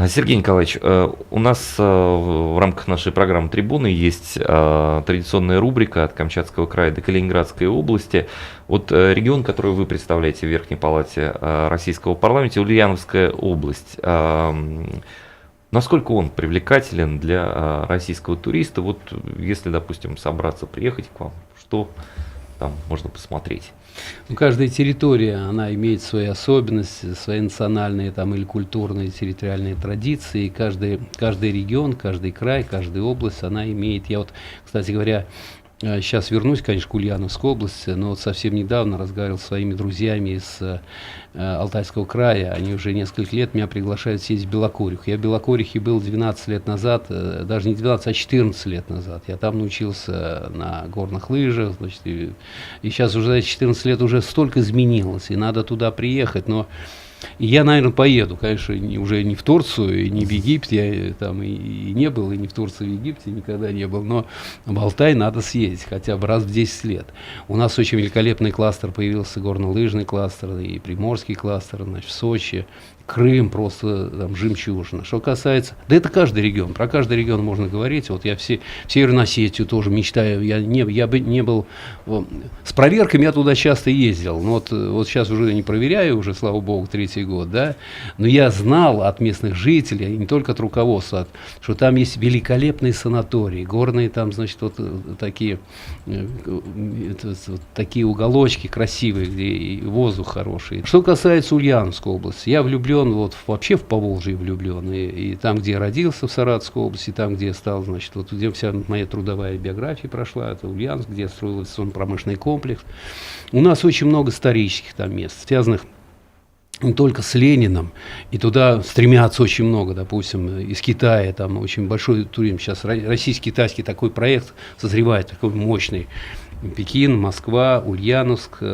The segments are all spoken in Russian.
Сергей Николаевич, у нас в рамках нашей программы «Трибуны» есть традиционная рубрика «От Камчатского края до Калининградской области». Вот регион, который вы представляете в Верхней Палате Российского парламента, Ульяновская область. Насколько он привлекателен для российского туриста? Вот если, допустим, собраться, приехать к вам, что там можно посмотреть? Ну, каждая территория, она имеет свои особенности, свои национальные там, или культурные территориальные традиции. И каждый регион, каждый край, каждая область, она имеет. Я вот, кстати говоря, сейчас вернусь, конечно, к Ульяновской области, но вот совсем недавно разговаривал с своими друзьями из Алтайского края. Они уже несколько лет меня приглашают съездить в Белокуриху. Я в Белокурихе был 12 лет назад, даже не 12, а 14 лет назад. Я там научился на горных лыжах, значит, и сейчас уже за эти 14 лет уже столько изменилось, и надо туда приехать, но я, наверное, поеду, конечно, уже не в Турцию, и не в Египет, я там и не был, и не в Турции, и в Египте никогда не был, но в Алтай надо съездить хотя бы раз в 10 лет. У нас очень великолепный кластер появился, горнолыжный кластер, и приморский кластер, значит, в Сочи. Крым просто там жемчужина. Что касается, да это каждый регион, про каждый регион можно говорить. Вот я в Северную Осетию тоже мечтаю, я бы не был, с проверками я туда часто ездил, но вот сейчас уже не проверяю, уже, слава богу, 3-й год, да, но я знал от местных жителей, и не только от руководства, что там есть великолепные санатории, горные там, значит, вот такие уголочки красивые, где и воздух хороший. Что касается Ульяновской области, я влюблен вот вообще в Поволжье влюблен, и там, где я родился, в Саратовской области, и там, где я стал, значит, вот где вся моя трудовая биография прошла, это Ульяновск, где я строил промышленный комплекс. У нас очень много исторических там мест, связанных не только с Лениным, и туда стремятся очень много, допустим, из Китая, там очень большой туризм, сейчас российско-китайский такой проект созревает, такой мощный. Пекин, Москва, Ульяновск,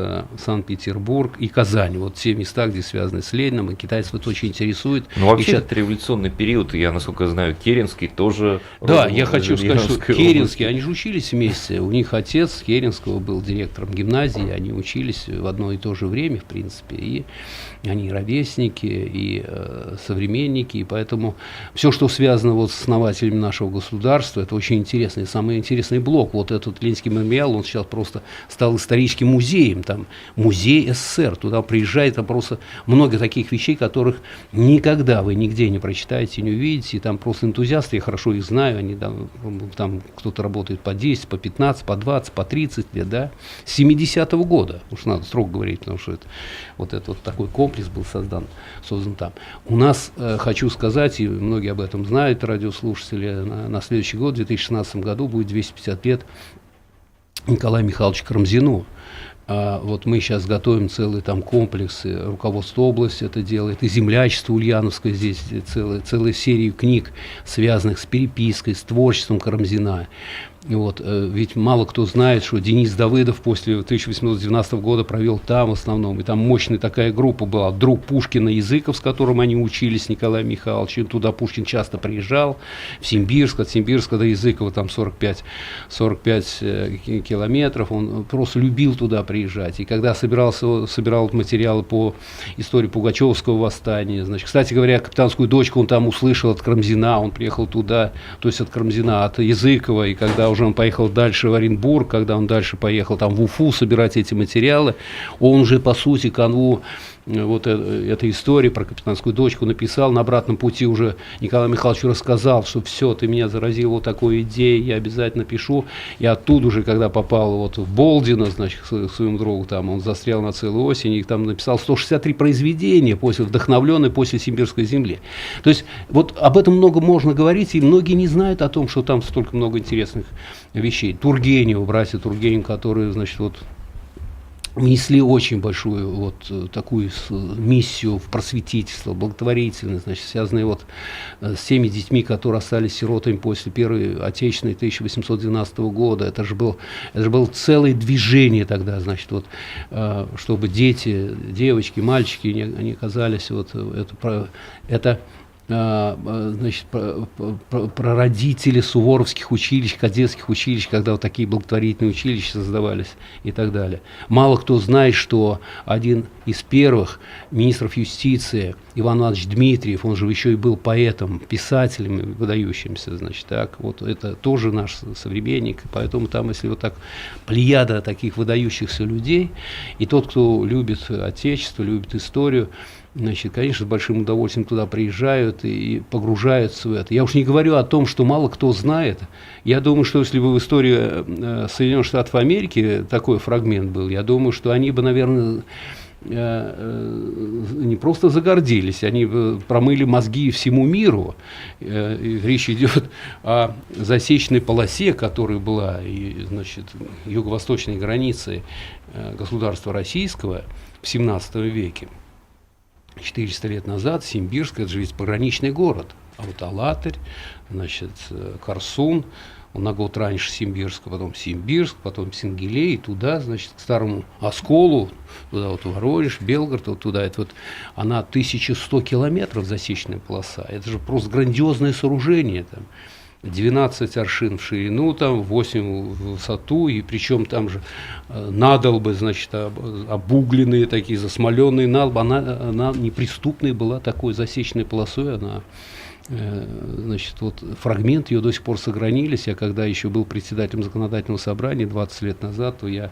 Санкт-Петербург и Казань. Вот все места, где связаны с Лениным, и китайцев это очень интересует. Ну, вообще, сейчас... это революционный период, я, насколько знаю, Керенский тоже... Да, я хочу сказать, что Керенский, они же учились вместе. У них отец Керенского был директором гимназии, они учились в одно и то же время, в принципе, и они ровесники, и современники, и поэтому все, что связано вот с основателями нашего государства, это очень интересно. И самый интересный блок, вот этот Ленинский мемориал, он сейчас просто стал историческим музеем, там музей СССР, туда приезжает, там просто много таких вещей, которых никогда вы нигде не прочитаете, не увидите, и там просто энтузиасты, я хорошо их знаю, они там кто-то работает по 10, по 15, по 20, по 30 лет, да, с 70-го года, уж надо строго говорить, потому что это вот такой комплекс был создан там. У нас, хочу сказать, и многие об этом знают, радиослушатели, на следующий год, в 2016 году, будет 250 лет Николаю Михайловичу Карамзину. Вот мы сейчас готовим целый там комплекс, руководство области это делает, и землячество Ульяновское здесь, целая серия книг, связанных с перепиской, с творчеством Карамзина. Вот, ведь мало кто знает, что Денис Давыдов после 1812 года провел там в основном, и там мощная такая группа была, друг Пушкина Языков, с которым они учились, Николай Михайлович, и туда Пушкин часто приезжал, в Симбирск, от Симбирска до Языкова там 45 километров, он просто любил туда приезжать, и когда собирал материалы по истории Пугачевского восстания, значит, кстати говоря, «Капитанскую дочку» он там услышал от Карамзина, он приехал туда, то есть от Карамзина, от Языкова, и когда уже он поехал дальше в Оренбург, когда он дальше поехал там в Уфу собирать эти материалы, он уже по сути канву вот этой истории про «Капитанскую дочку» написал, на обратном пути уже Николаю Михайловичу рассказал, что все, ты меня заразил вот такой идеей, я обязательно пишу, и оттуда уже, когда попал вот в Болдино, значит, к своему другу, там он застрял на целую осень, и там написал 163 произведения, вдохновленные после Симбирской земли. То есть вот об этом много можно говорить, и многие не знают о том, что там столько много интересных вещей. Тургенев, братья Тургенев, которые, значит, вот внесли очень большую вот такую миссию в просветительство, благотворительность, значит, связанные вот с теми детьми, которые остались сиротами после Первой Отечественной 1812 года. Это же было целое движение тогда, значит, вот, чтобы дети, девочки, мальчики не оказались вот это значит, прародители суворовских училищ, кадетских училищ, когда вот такие благотворительные училища создавались и так далее. Мало кто знает, что один из первых министров юстиции Иван Иванович Дмитриев, он же еще и был поэтом, писателем выдающимся, значит, так, вот это тоже наш современник, поэтому там, если вот так плеяда таких выдающихся людей, и тот, кто любит Отечество, любит историю, значит, конечно, с большим удовольствием туда приезжают и погружаются в это. Я уж не говорю о том, что мало кто знает. Я думаю, что если бы в истории Соединенных Штатов Америки такой фрагмент был, я думаю, что они бы, наверное, не просто загордились, они бы промыли мозги всему миру. Речь идет о засечной полосе, которая была, и, значит, юго-восточной границей государства российского в 17 веке. 400 лет назад Симбирск, это же ведь пограничный город, а вот Алатырь, значит, Корсун, он на год раньше Симбирска, потом Симбирск, потом Сингелей, и туда, значит, к старому Осколу, туда вот Воронеж, Белгород, вот туда, это вот, она 1100 километров засечная полоса, это же просто грандиозное сооружение там. 12 аршин в ширину, там, 8 в высоту, и причем там же надолбы, значит, обугленные такие, засмоленные надолбы, она неприступная была такой засечной полосой, она, значит, вот фрагмент ее до сих пор сохранились. Я когда еще был председателем законодательного собрания 20 лет назад, то я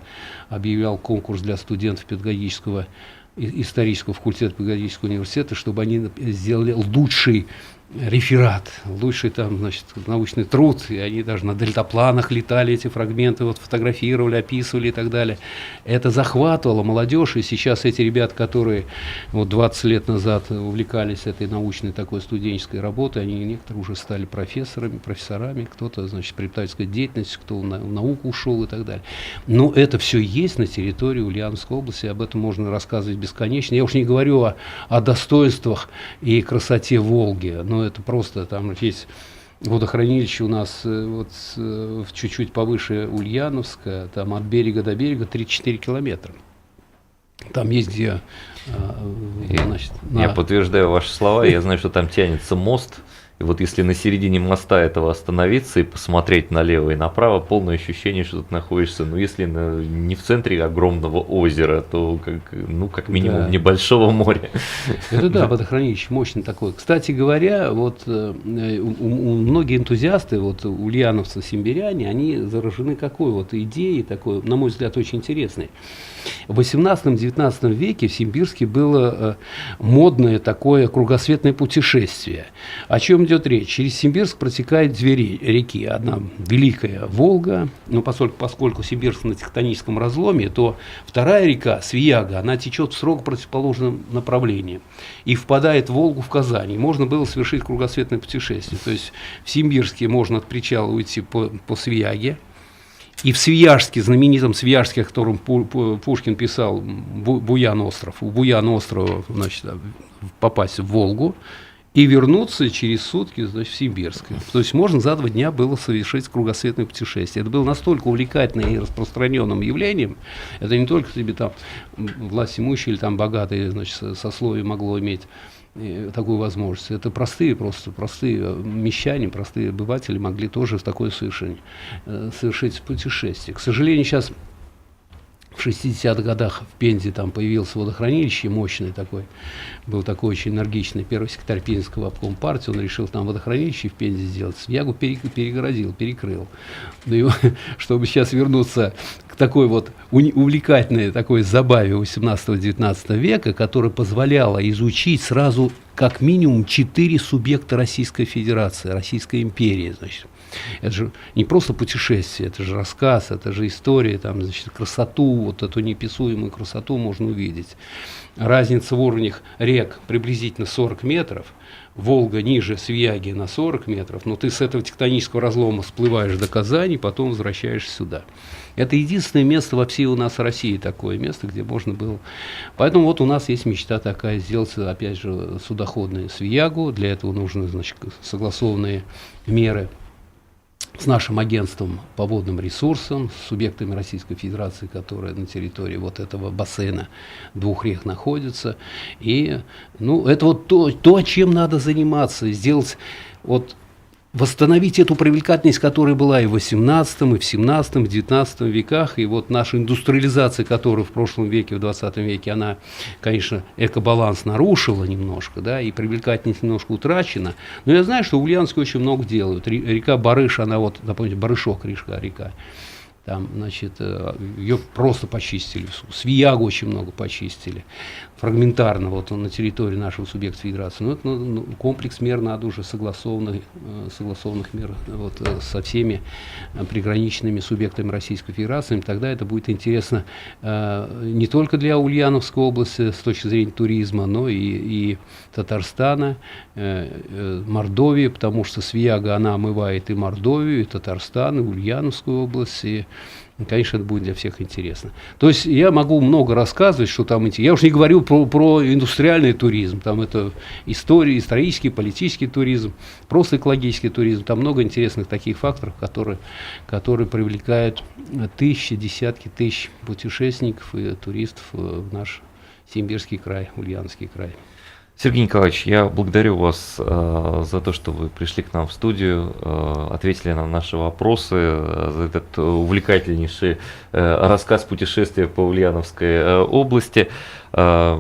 объявлял конкурс для студентов педагогического, исторического факультета педагогического университета, чтобы они сделали лучший реферат, лучший там, значит, научный труд, и они даже на дельтапланах летали, эти фрагменты вот фотографировали, описывали и так далее. Это захватывало молодежь, и сейчас эти ребята, которые вот 20 лет назад увлекались этой научной такой студенческой работой, они некоторые уже стали профессорами, кто-то, значит, преподавательской деятельностью, кто в науку ушел и так далее. Но это все есть на территории Ульяновской области, об этом можно рассказывать бесконечно. Я уж не говорю о достоинствах и красоте Волги, но это просто, там есть водохранилище у нас вот чуть-чуть повыше Ульяновска, там от берега до берега 3-4 километра. Там есть где... значит, я подтверждаю ваши слова, я знаю, что там тянется мост. И вот если на середине моста этого остановиться и посмотреть налево и направо, полное ощущение, что ты находишься, ну, если не в центре огромного озера, то как минимум небольшого моря. Это да, водохранилище мощное такое. Кстати говоря, вот многие энтузиасты, вот ульяновцы, симбиряне, они заражены какой вот идеей такой, на мой взгляд, очень интересной. В 18-19 веке в Симбирске было модное такое кругосветное путешествие. О чем идет речь? Через Симбирск протекают две реки. Одна великая Волга, но поскольку Симбирск на тектоническом разломе, то вторая река, Свияга, она течет в строго противоположном направлении и впадает в Волгу в Казани. Можно было совершить кругосветное путешествие. То есть в Симбирске можно от причала уйти по Свияге. И в Свияжске, знаменитом Свияжске, о котором Пушкин писал, Буян-остров, у Буян-острова, значит, попасть в Волгу и вернуться через сутки, значит, в Симбирск. То есть можно за 2 дня было совершить кругосветное путешествие. Это было настолько увлекательным и распространенным явлением, это не только себе там власть имущие или там богатые, значит, сословие могло иметь такую возможность. Это простые мещане, простые обыватели могли тоже такое совершить путешествие. К сожалению, сейчас в 60-х годах в Пензе там появилось водохранилище мощный такой, был такой очень энергичный первый секретарь Пензенского обкома партии, он решил там водохранилище в Пензе сделать, Свиягу перекрыл. Ну, и, чтобы сейчас вернуться к такой вот увлекательной такой забаве 18-19 века, которая позволяла изучить сразу как минимум 4 субъекта Российской Федерации, Российской империи, значит. Это же не просто путешествие, это же рассказ, это же история, там, значит, красоту, вот эту неописуемую красоту можно увидеть. Разница в уровнях рек приблизительно 40 метров, Волга ниже Свияги на 40 метров, но ты с этого тектонического разлома всплываешь до Казани, потом возвращаешься сюда. Это единственное место во всей у нас России, такое место, где можно было. Поэтому вот у нас есть мечта такая, сделать, опять же, судоходную Свиягу, для этого нужны, значит, согласованные меры с нашим агентством по водным ресурсам, с субъектами Российской Федерации, которые на территории вот этого бассейна двух рек находятся. И ну, это вот то, чем надо заниматься, сделать, вот, восстановить эту привлекательность, которая была и в 18, и в 17, и в 19 веках, и вот наша индустриализация, которая в прошлом веке, в 20 веке, она, конечно, экобаланс нарушила немножко, да, и привлекательность немножко утрачена, но я знаю, что в Ульяновске очень много делают. Река Барыш, она вот, напомните, Барышок река, там, значит, ее просто почистили, Свиягу очень много почистили, фрагментарно, вот он на территории нашего субъекта федерации. Но это комплекс мер надо уже согласованных мер вот, со всеми приграничными субъектами Российской Федерации. Тогда это будет интересно не только для Ульяновской области с точки зрения туризма, но и Татарстана, Мордовии, потому что Свияга, она омывает и Мордовию, и Татарстан, и Ульяновскую область, и, конечно, это будет для всех интересно. То есть я могу много рассказывать, что там идти. Я уж не говорю про индустриальный туризм, там это история, исторический, политический туризм, просто экологический туризм. Там много интересных таких факторов, которые привлекают тысячи, десятки тысяч путешественников и туристов в наш Симбирский край, Ульяновский край. Сергей Николаевич, я благодарю вас за то, что вы пришли к нам в студию, ответили на наши вопросы, за этот увлекательнейший рассказ путешествия по Ульяновской области. С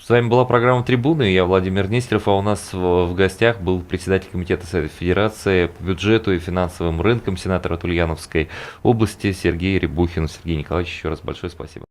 вами была программа «Трибуны», я Владимир Нестеров, а у нас в гостях был председатель комитета Совета Федерации по бюджету и финансовым рынкам, сенатор от Ульяновской области Сергей Рябухин. Сергей Николаевич, еще раз большое спасибо.